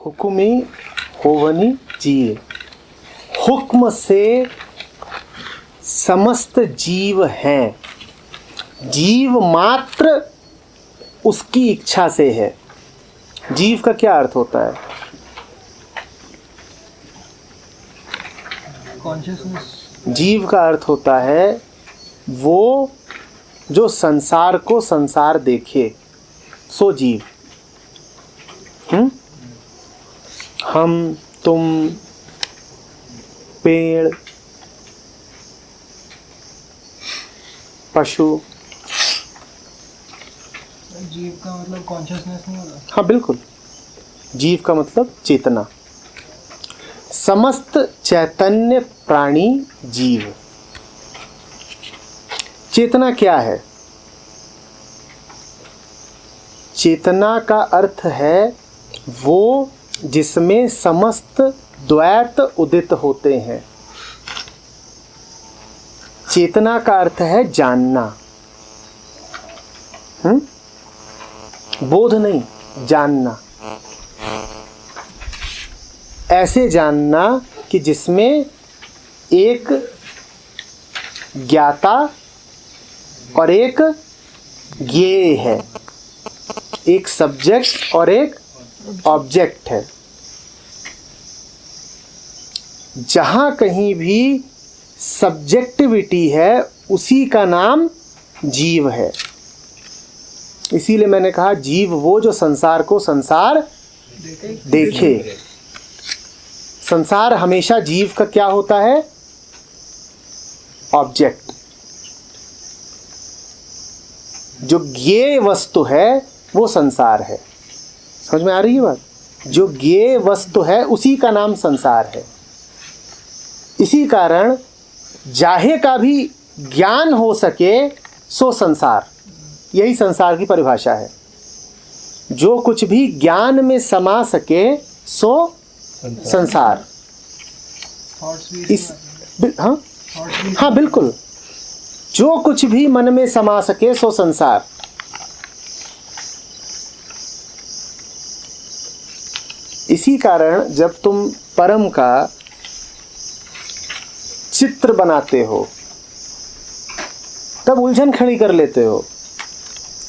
हुक्मी होवनी जीव। हुक्म से समस्त जीव हैं, जीव मात्र उसकी इच्छा से है। जीव का क्या अर्थ होता है? कॉन्शियसनेस। जीव का अर्थ होता है वो जो संसार को संसार देखे, सो जीव। हम, तुम, पेड़, पशु। जीव का मतलब कॉन्शियसनेस नहीं होता? हाँ बिल्कुल, जीव का मतलब चेतना। समस्त चैतन्य प्राणी जीव। चेतना क्या है? चेतना का अर्थ है वो जिसमें समस्त द्वैत उदित होते हैं। चेतना का अर्थ है जानना। बोध नहीं, जानना। ऐसे जानना कि जिसमें एक ज्ञाता और एक ज्ञेय है, एक सब्जेक्ट और एक ऑब्जेक्ट है। जहां कहीं भी सब्जेक्टिविटी है उसी का नाम जीव है। इसीलिए मैंने कहा जीव वो जो संसार को संसार देखे। संसार हमेशा जीव का क्या होता है? ऑब्जेक्ट। जो ज्ञेय वस्तु है वो संसार है। समझ में आ रही है बात? जो ज्ञेय वस्तु है उसी का नाम संसार है। इसी कारण चाहे का भी ज्ञान हो सके सो संसार, यही संसार की परिभाषा है। जो कुछ भी ज्ञान में समा सके सो संसार। हाँ बिल्कुल, जो कुछ भी मन में समा सके सो संसार। इसी कारण जब तुम परम का चित्र बनाते हो तब उलझन खड़ी कर लेते हो,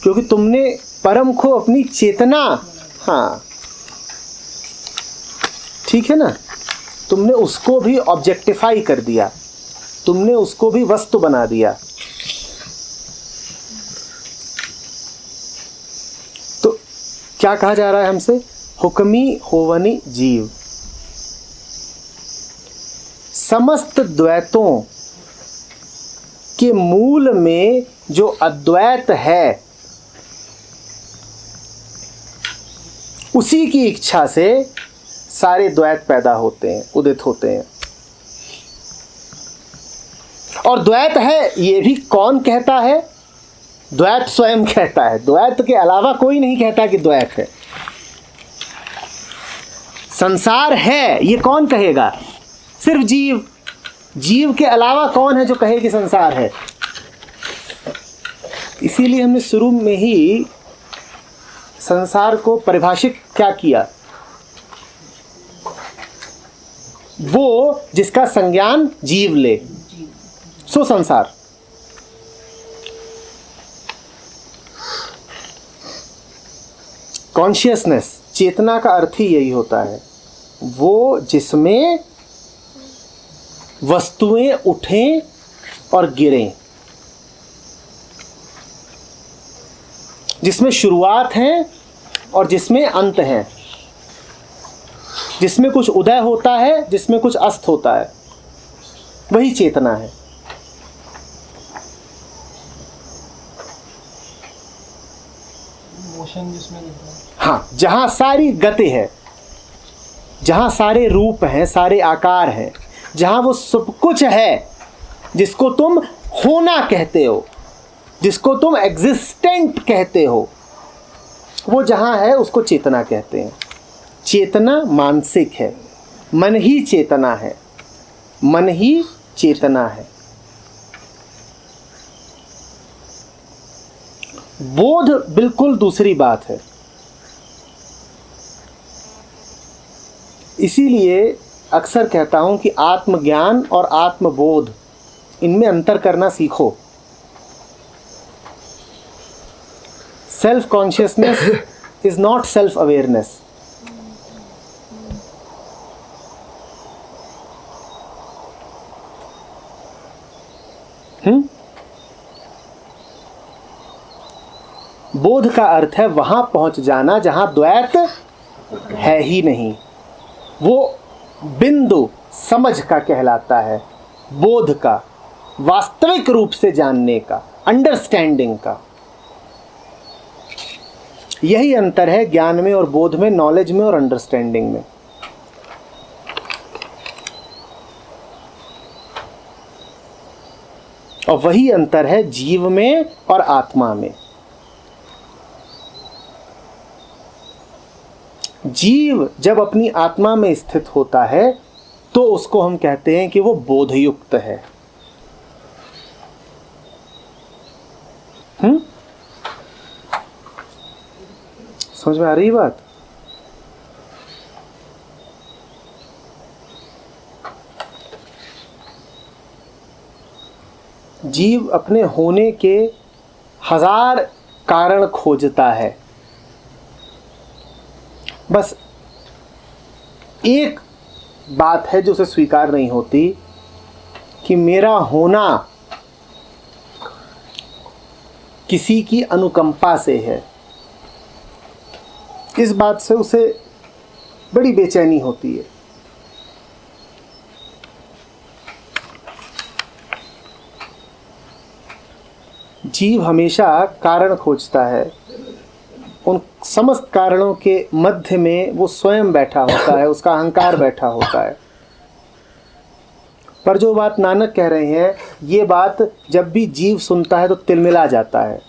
क्योंकि तुमने परम को अपनी चेतना, हाँ ठीक है ना, तुमने उसको भी ऑब्जेक्टिफाई कर दिया, तुमने उसको भी वस्तु बना दिया। तो क्या कहा जा रहा है हमसे? हुक्मी होवनी जीव। समस्त द्वैतों के मूल में जो अद्वैत है उसी की इच्छा से सारे द्वैत पैदा होते हैं, उदित होते हैं। और द्वैत है ये भी कौन कहता है? द्वैत स्वयं कहता है। द्वैत के अलावा कोई नहीं कहता कि द्वैत है। संसार है ये कौन कहेगा? सिर्फ जीव। जीव के अलावा कौन है जो कहे कि संसार है? इसीलिए हमने शुरू में ही संसार को परिभाषित क्या किया? वो जिसका संज्ञान जीव ले सो संसार। कॉन्शियसनेस, चेतना का अर्थ ही यही होता है, वो जिसमें वस्तुएं उठें और गिरें, जिसमें शुरुआत है और जिसमें अंत है, जिसमें कुछ उदय होता है, जिसमें कुछ अस्त होता है, वही चेतना है। मोशन जिसमें दिखता है। हाँ, जहां सारी गति है, जहां सारे रूप हैं, सारे आकार हैं, जहां वो सब कुछ है जिसको तुम होना कहते हो, जिसको तुम एग्जिस्टेंट कहते हो, वो जहां है उसको चेतना कहते हैं। चेतना मानसिक है, मन ही चेतना है, मन ही चेतना है। बोध बिल्कुल दूसरी बात है। इसीलिए अक्सर कहता हूँ कि आत्मज्ञान और आत्मबोध, इनमें अंतर करना सीखो। Self consciousness is not self awareness. बोध का अर्थ है वहां पहुंच जाना जहां द्वैत है ही नहीं। वो बिंदु समझ का कहलाता है, बोध का, वास्तविक रूप से जानने का, अंडरस्टैंडिंग का। यही अंतर है ज्ञान में और बोध में, नॉलेज में और अंडरस्टैंडिंग में। और वही अंतर है जीव में और आत्मा में। जीव जब अपनी आत्मा में स्थित होता है तो उसको हम कहते हैं कि वो बोधयुक्त है। समझ में आ रही बात? जीव अपने होने के 1000 कारण खोजता है, बस एक बात है जो उसे स्वीकार नहीं होती कि मेरा होना किसी की अनुकंपा से है। इस बात से उसे बड़ी बेचैनी होती है। जीव हमेशा कारण खोजता है। उन समस्त कारणों के मध्य में वो स्वयं बैठा होता है, उसका अहंकार बैठा होता है। पर जो बात नानक कह रहे हैं, ये बात जब भी जीव सुनता है तो तिलमिला जाता है।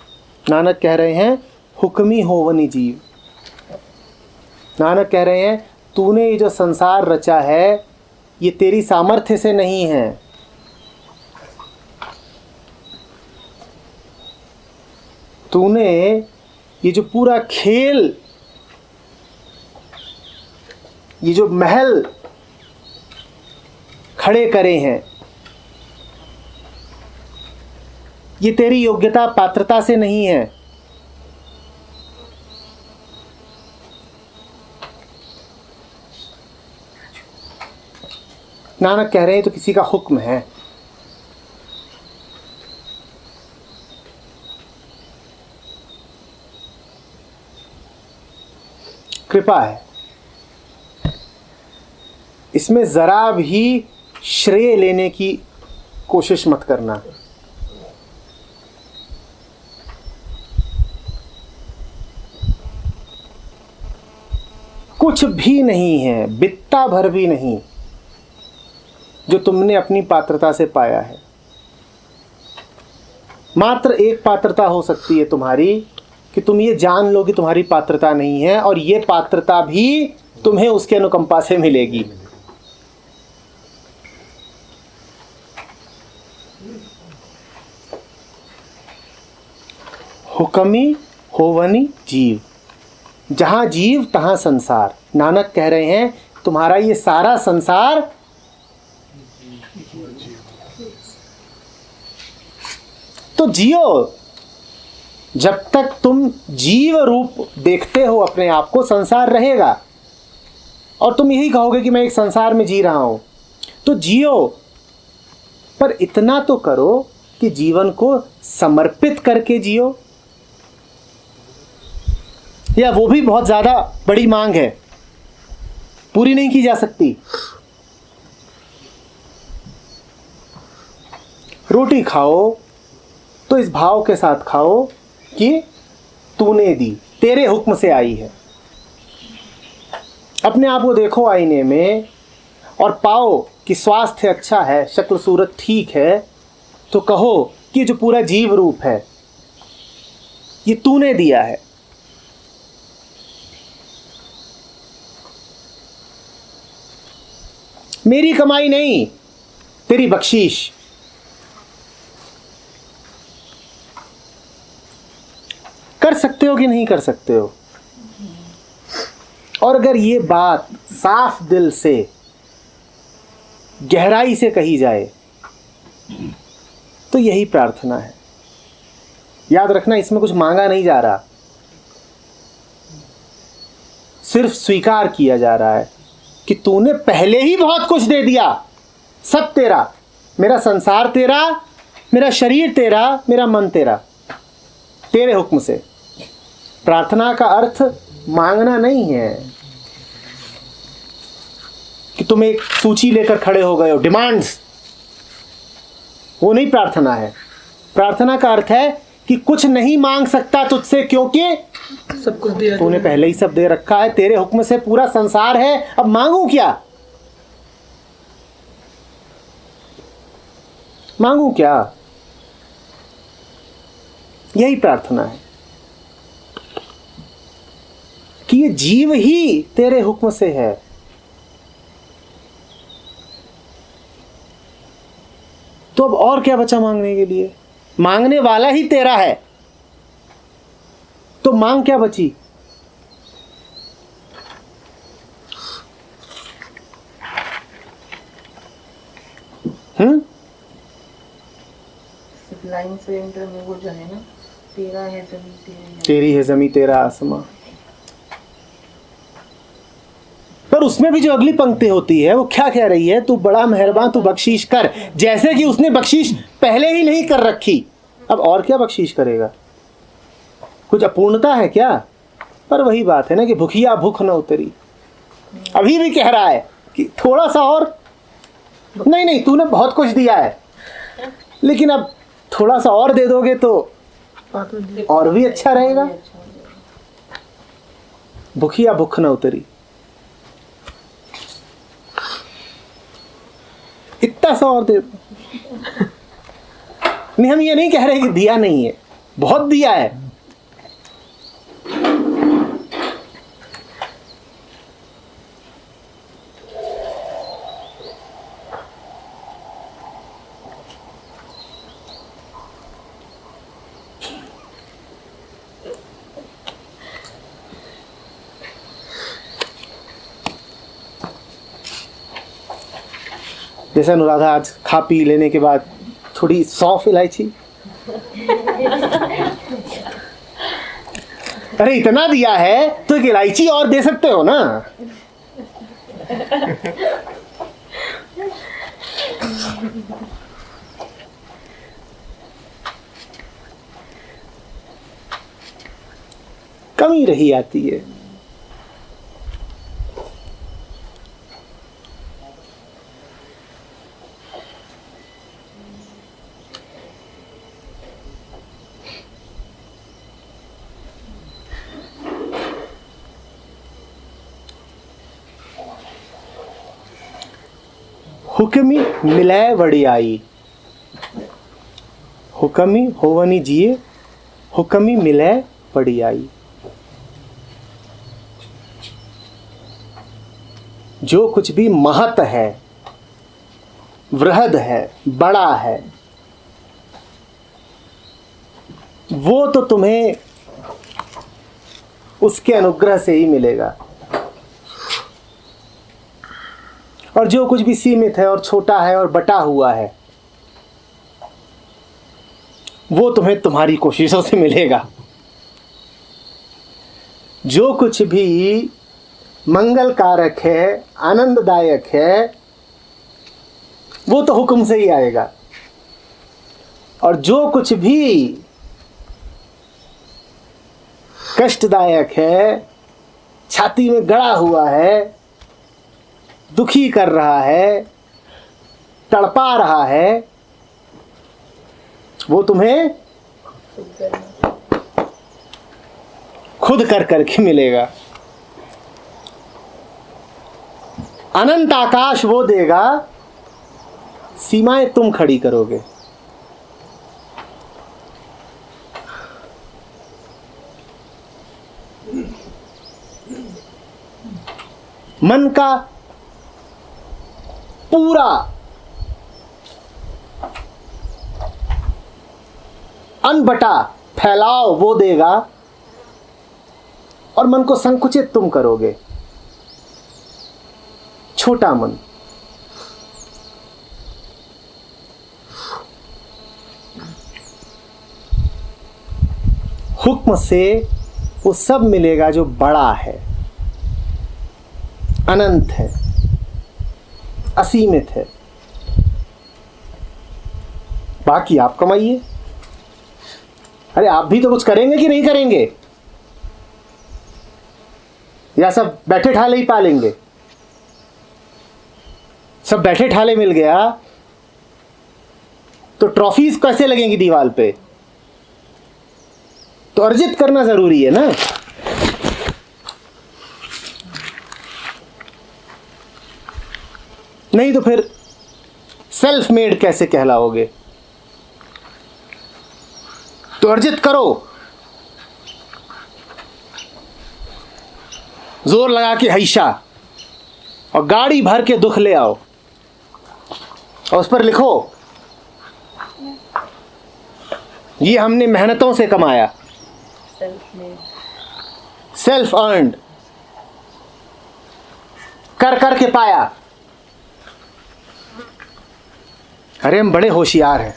नानक कह रहे हैं हुक्मी होवनी जीव। नानक कह रहे हैं तूने ये जो संसार रचा है ये तेरी सामर्थ्य से नहीं है। तूने ये जो पूरा खेल, ये जो महल खड़े करे हैं, ये तेरी योग्यता पात्रता से नहीं है। नानक कह रहे हैं तो किसी का हुक्म है। कृपा है। इसमें जरा भी श्रेय लेने की कोशिश मत करना। कुछ भी नहीं है, बित्ता भर भी नहीं, जो तुमने अपनी पात्रता से पाया है। मात्र एक पात्रता हो सकती है तुम्हारी कि तुम ये जान लो कि तुम्हारी पात्रता नहीं है, और ये पात्रता भी तुम्हें उसके अनुकंपा से मिलेगी। हुक्मी होवनी जीव। जहां जीव तहां संसार। नानक कह रहे हैं तुम्हारा ये सारा संसार तो जियो। जब तक तुम जीव रूप देखते हो अपने आप को, संसार रहेगा और तुम यही कहोगे कि मैं एक संसार में जी रहा हूं, तो जियो। पर इतना तो करो कि जीवन को समर्पित करके जियो। या वो भी बहुत ज्यादा बड़ी मांग है, पूरी नहीं की जा सकती। रोटी खाओ तो इस भाव के साथ खाओ कि तूने दी, तेरे हुक्म से आई है। अपने आप को देखो आईने में और पाओ कि स्वास्थ्य अच्छा है, शक्ल सूरत ठीक है, तो कहो कि जो पूरा जीव रूप है ये तूने दिया है। मेरी कमाई नहीं, तेरी बख्शीश। कर सकते हो कि नहीं कर सकते हो? और अगर ये बात साफ दिल से, गहराई से कही जाए तो यही प्रार्थना है। याद रखना, इसमें कुछ मांगा नहीं जा रहा, सिर्फ स्वीकार किया जा रहा है कि तूने पहले ही बहुत कुछ दे दिया, सब तेरा, मेरा संसार तेरा, मेरा शरीर तेरा, मेरा मन तेरा, तेरे हुक्म से। प्रार्थना का अर्थ मांगना नहीं है कि तुम एक सूची लेकर खड़े हो गए हो, डिमांड्स, वो नहीं प्रार्थना है। प्रार्थना का अर्थ है कि कुछ नहीं मांग सकता तुझसे, क्योंकि सब कुछ दिया तूने पहले ही सब दे रखा है, तेरे हुक्म से पूरा संसार है, अब मांगू क्या, मांगू क्या। यही प्रार्थना है कि ये जीव ही तेरे हुक्म से है। तो अब और क्या बचा मांगने के लिए? मांगने वाला ही तेरा है, तो मांग क्या बची? लाइन से इंटर में वो जो है ना, तेरा है जमी तेरी है जमी तेरा आसमां। पर उसमें भी जो अगली पंक्ति होती है वो क्या कह रही है? तू बड़ा मेहरबान, तू बख्शीश कर। जैसे कि उसने बख्शीश पहले ही नहीं कर रखी, अब और क्या बख्शीश करेगा? कुछ अपूर्णता है क्या? पर वही बात है ना कि भूखिया भूख न उतरी। अभी भी कह रहा है कि थोड़ा सा और, नहीं नहीं, तूने बहुत कुछ दिया है, लेकिन अब थोड़ा सा और दे दोगे तो और भी अच्छा रहेगा। भूखिया भूख न उतरी, इतना सा और दे दो। नहीं, हम ये नहीं कह रहे कि दिया नहीं है, बहुत दिया है। जैसे अनुराधा आज खा पी लेने के बाद थोड़ी सौंफ इलायची, अरे इतना दिया है तो एक इलायची और दे सकते हो ना। कमी रही आती है। हुक्मी मिलै वड़ियाई, हुक्मी होवनी जिए, हुक्मी मिलै वड़ियाई। जो कुछ भी महत है, वृहद है, बड़ा है, वो तो तुम्हें उसके अनुग्रह से ही मिलेगा। और जो कुछ भी सीमित है और छोटा है और बटा हुआ है, वो तुम्हें तुम्हारी कोशिशों से मिलेगा। जो कुछ भी मंगल कारक है, आनंददायक है, वो तो हुक्म से ही आएगा। और जो कुछ भी कष्टदायक है, छाती में गड़ा हुआ है, दुखी कर रहा है, तड़पा रहा है, वो तुम्हें खुद कर करके मिलेगा। अनंत आकाश वो देगा, सीमाएं तुम खड़ी करोगे। मन का पूरा अनबटा फैलाव वो देगा और मन को संकुचित तुम करोगे। छोटा मन। हुक्म से वो सब मिलेगा जो बड़ा है, अनंत है, असीमित है। बाकी आप कमाइए। अरे आप भी तो कुछ करेंगे कि नहीं करेंगे, या सब बैठे ठाले ही पालेंगे? सब बैठे ठाले मिल गया तो ट्रॉफीज कैसे लगेंगी दीवार पे? तो अर्जित करना जरूरी है ना। नहीं तो फिर सेल्फ मेड कैसे कहलाओगे? तो अर्जित करो, जोर लगा के हैशा, और गाड़ी भर के दुख ले आओ और उस पर लिखो ये हमने मेहनतों से कमाया, सेल्फ मेड, सेल्फ अर्नड, कर कर के पाया। अरे हम बड़े होशियार हैं,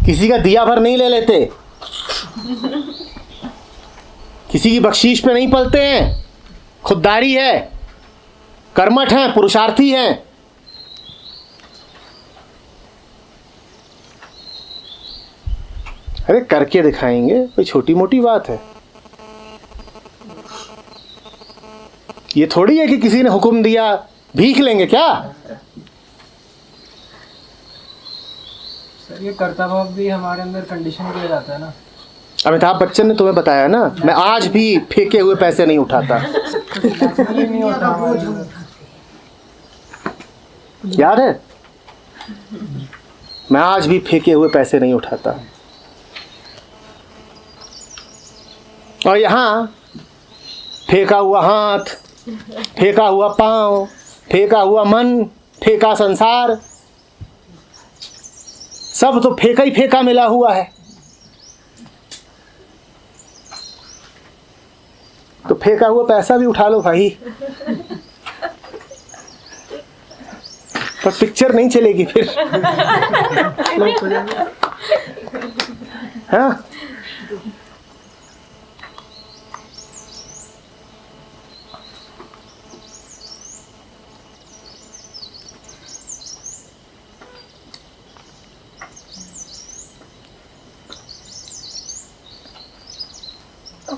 किसी का दिया भर नहीं ले लेते, किसी की बख्शीश पे नहीं पलते हैं, खुददारी है, कर्मठ हैं, पुरुषार्थी हैं। अरे करके दिखाएंगे, कोई छोटी मोटी बात है? ये थोड़ी है कि किसी ने हुक्म दिया भीख लेंगे क्या? सर ये कर्ता भाव भी हमारे अंदर कंडीशन किया जाता है ना। अमिताभ बच्चन ने तुम्हें बताया ना, मैं आज भी फेंके हुए पैसे नहीं उठाता। नेचुरली नहीं होता हमारे अंदर। याद है? मैं आज भी फेंके हुए पैसे नहीं उठाता। और यहाँ फेंका हुआ हाथ, फेंका हुआ पांव, फेंका हुआ मन, फेंका संसार, सब तो फेंका ही फेंका मिला हुआ है। तो फेंका हुआ पैसा भी उठा लो भाई, पर पिक्चर नहीं चलेगी फिर। हाँ,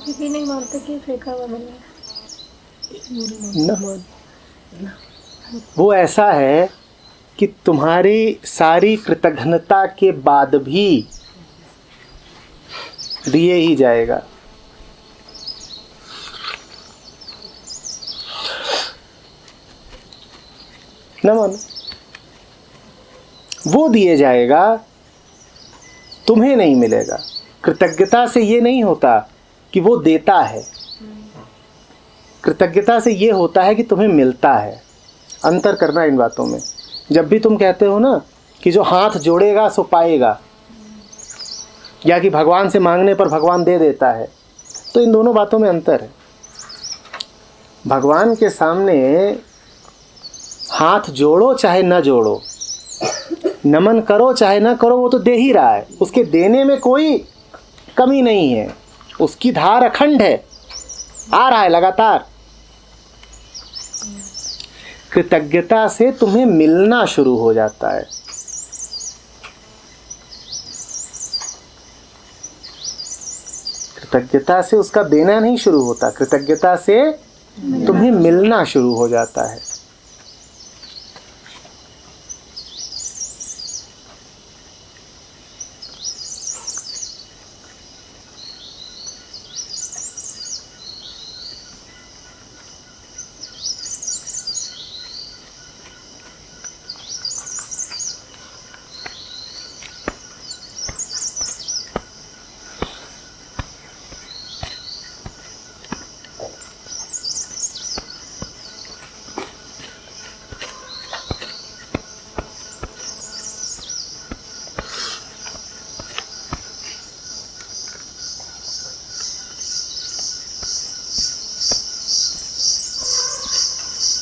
किसी नहीं मानते कि फेंका हुआ मिला। न, वो ऐसा है कि तुम्हारी सारी कृतघ्नता के बाद भी दिए ही जाएगा। न मानो, वो दिए जाएगा, तुम्हें नहीं मिलेगा। कृतज्ञता से ये नहीं होता कि वो देता है, कृतज्ञता से ये होता है कि तुम्हें मिलता है। अंतर करना इन बातों में। जब भी तुम कहते हो ना कि जो हाथ जोड़ेगा सो पाएगा, या कि भगवान से मांगने पर भगवान दे देता है, तो इन दोनों बातों में अंतर है। भगवान के सामने हाथ जोड़ो चाहे न जोड़ो, नमन करो चाहे न करो, वो तो दे ही रहा है। उसके देने में कोई कमी नहीं है, उसकी धार अखंड है, आ रहा है लगातार। कृतज्ञता से तुम्हें मिलना शुरू हो जाता है। कृतज्ञता से उसका देना नहीं शुरू होता, कृतज्ञता से तुम्हें मिलना शुरू हो जाता है।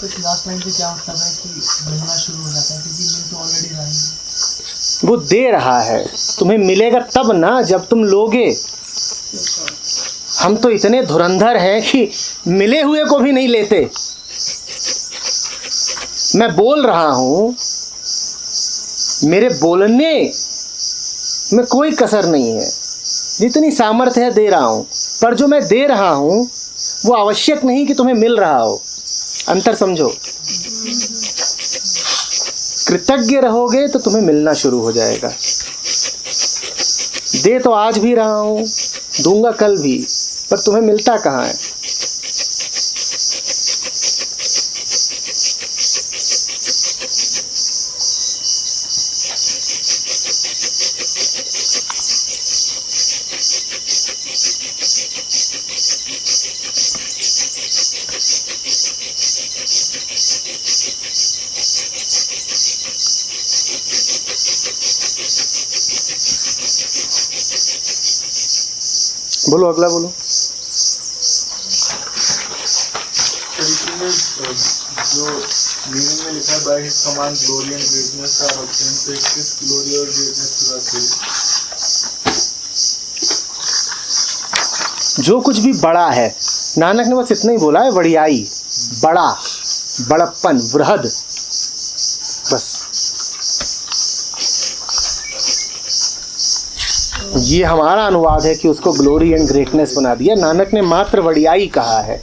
कुछ लास्ट लाइन से क्या मतलब है कि मिलना शुरू हो जाता है, क्योंकि मिल तो ऑलरेडी रहा है। वो दे रहा है, तुम्हें मिलेगा तब ना जब तुम लोगे। हम तो इतने धुरंधर हैं कि मिले हुए को भी नहीं लेते। मैं बोल रहा हूं, मेरे बोलने में कोई कसर नहीं है, जितनी सामर्थ्य है दे रहा हूं, पर जो मैं दे रहा हूं वो आवश्यक नहीं कि तुम्हें मिल रहा हो। अंतर समझो। कृतज्ञ रहोगे तो तुम्हें मिलना शुरू हो जाएगा। दे तो आज भी रहा हूं, दूंगा कल भी, पर तुम्हें मिलता कहाँ है? बोलो, अगला बोलो। जो मीनिंग में लिखा है by his command glory and greatness are obtained, तो किस ग्लोरी और ग्रेटनेस की बात करें? जो कुछ भी बड़ा है, नानक ने बस इतना ही बोला है, वड़ियाई, बड़ा, बड़प्पन, वृहद, बस। ये हमारा अनुवाद है कि उसको ग्लोरी एंड ग्रेटनेस बना दिया। नानक ने मात्र वड़ियाई कहा है।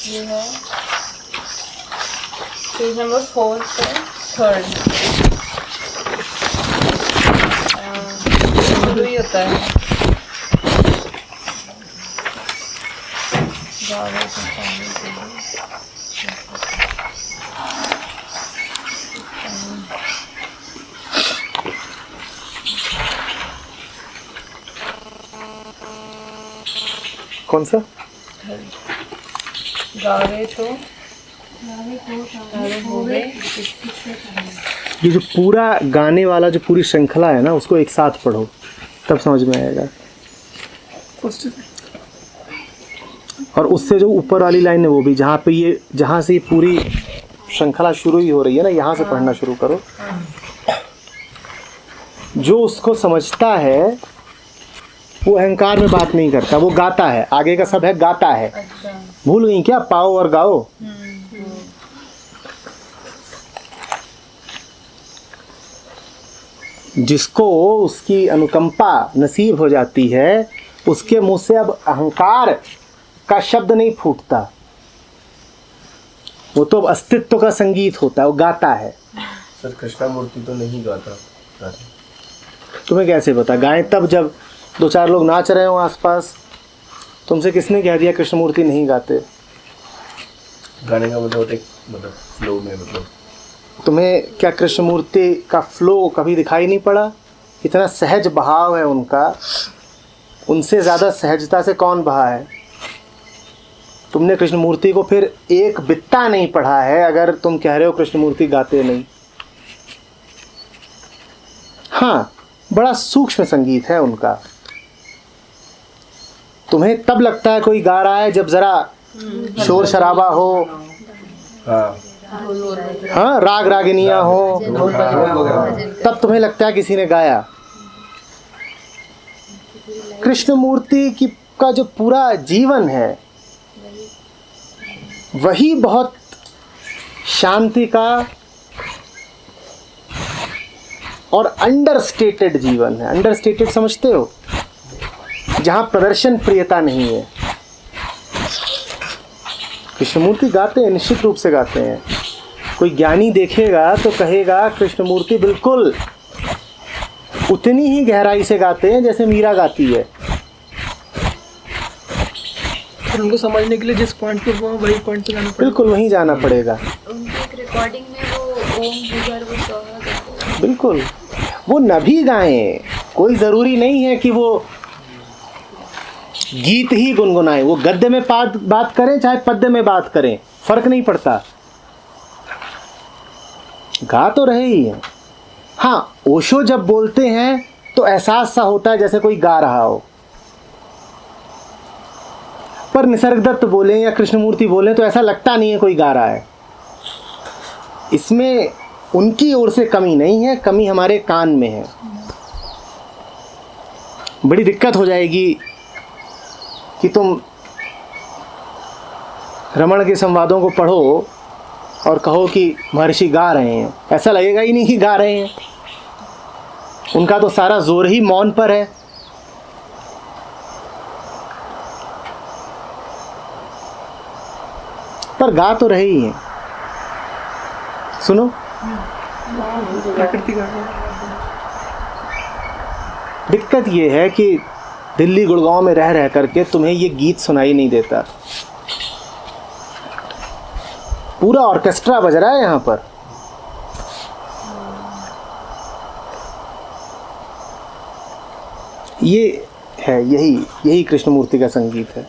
ये है पेज नंबर 4 से 3rd। शुरू ही होता है कौन सा? गावे तो होवे। ये जो पूरा गाने वाला जो पूरी श्रृंखला है ना, उसको एक साथ पढ़ो, तब समझ में आएगा। और उससे जो ऊपर वाली लाइन है वो भी, जहाँ पे ये, जहाँ से ये पूरी श्रृंखला शुरू ही हो रही है ना, यहाँ से पढ़ना शुरू करो। जो उसको समझता है वो अहंकार में बात नहीं करता, वो गाता है। आगे का सब है गाता है। अच्छा। भूल गई क्या? पाओ और गाओ। जिसको उसकी अनुकंपा नसीब हो जाती है, उसके मुंह से अब अहंकार का शब्द नहीं फूटता। वो तो अब अस्तित्व का संगीत होता है, वो गाता है। सर कृष्णा मूर्ति तो नहीं गाता। तुम्हें कैसे पता? गाएं तब जब 2-4 लोग नाच रहे हो आसपास। तुमसे किसने कह दिया कृष्णमूर्ति नहीं गाते? गाने का मतलब एक मतलब फ्लो में, मतलब तुम्हें क्या कृष्णमूर्ति का फ्लो कभी दिखाई नहीं पड़ा? इतना सहज बहाव है उनका, उनसे ज़्यादा सहजता से कौन बहा है? तुमने कृष्णमूर्ति को फिर एक बित्ता नहीं पढ़ा है अगर तुम कह रहे हो कृष्णमूर्ति गाते नहीं। हाँ, बड़ा सूक्ष्म संगीत है उनका। तुम्हें तब लगता है कोई गा रहा है जब जरा शोर शराबा हो, हाँ, राग रागिनियां हो, तब तुम्हें लगता है किसी ने गाया। कृष्णमूर्ति की का जो पूरा जीवन है वही बहुत शांति का और अंडरस्टेटेड जीवन है। अंडरस्टेटेड समझते हो? जहाँ प्रदर्शन प्रियता नहीं है। कृष्णमूर्ति गाते हैं, निश्चित रूप से गाते हैं। कोई ज्ञानी देखेगा तो कहेगा कृष्णमूर्ति बिल्कुल उतनी ही गहराई से गाते हैं जैसे मीरा गाती है। फिर उनको समझने के लिए जिस पॉइंट पे वो वही पॉइंट पे जाना पड़ेगा। बिल्कुल वहीं जाना पड़ेगा। उनकी एक रिकॉर्डिंग में वो ओम भूगर्भ सोहा। बिल्कुल, वो न भी गाएं, कोई ज़रूरी नहीं है कि वो गीत ही गुनगुनाएं। वो गद्य में बात करें चाहे पद्य में बात करें, फर्क नहीं पड़ता, गा तो रहे ही हैं। हाँ, ओशो जब बोलते हैं तो एहसास सा होता है जैसे कोई गा रहा हो, पर निसर्गदत्त बोले या कृष्णमूर्ति बोले तो ऐसा लगता नहीं है कोई गा रहा है। इसमें उनकी ओर से कमी नहीं है, कमी हमारे कान में है। बड़ी दिक्कत हो जाएगी कि तुम रमण के संवादों को पढ़ो और कहो कि महर्षि गा रहे हैं, ऐसा लगेगा ही नहीं कि गा रहे हैं। उनका तो सारा जोर ही मौन पर है। पर गा तो रहे ही हैं। सुनो, प्रकृति का दिक्कत ये है कि दिल्ली गुड़गांव में रह रह करके तुम्हें ये गीत सुनाई नहीं देता। पूरा ऑर्केस्ट्रा बज रहा है यहाँ पर। ये है, यही कृष्णमूर्ति का संगीत है।